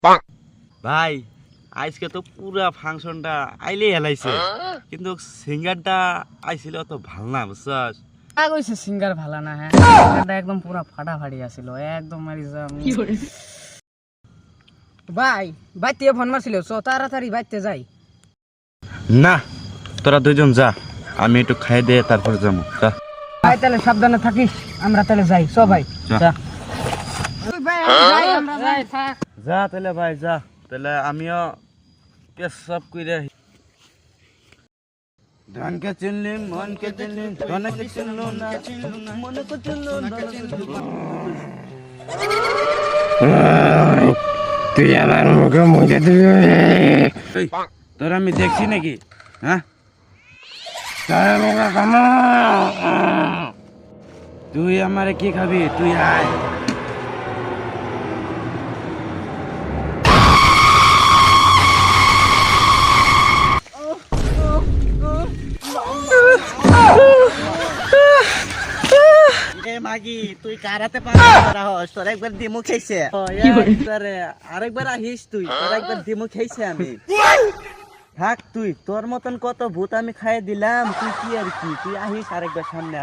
ভাই আজকে তো পুরা ফাংশনটা আইলে হেলাইছে, কিন্তু সিঙ্গারটা আইছিল তো ভাল না, বুঝছস? কইছে সিঙ্গার ভালো না। হ্যাঁ, সিঙ্গারটা একদম পুরো ফাটাফাটি আছিল, একদম মারি যাম। ভাই বাইতে ফোন মারছিল, চ তাড়াতাড়ি বাইতে যাই। না, তোরা দুইজন যা, আমি একটু খাই দিয়ে তারপর যাবো। যা ভাই তাহলে সাবধানে থাকিস, আমরা তাহলে যাই। চ ভাই যা। যা। ভাই যাই, আমরা যাই, থাক। যা তাহলে ভাই যা, তাহলে আমিও পেশাব কইরা ধনকে চিনলি মনকে চিনলি ধনকে চিনলো না মনকে চিনলো না। তুই আমার মুখে মুখে দিবি। তোর আমি দেখছি নাকি? হ্যাঁ, তোর মুখে কামো। তুই আমারে কি খাবি? তুই আয়। মাগি তুই কারাতে পারস, তোর একবার দিমু খেয়েছে। আরেকবার আহিস তুই, তোর একবার দিমু খেয়েছে আমি। থাক তুই, তোর মতন কত ভূত আমি খাইয়ে দিলাম, তুই কি আর কি, তুই আহিস আরেকবার সামনে।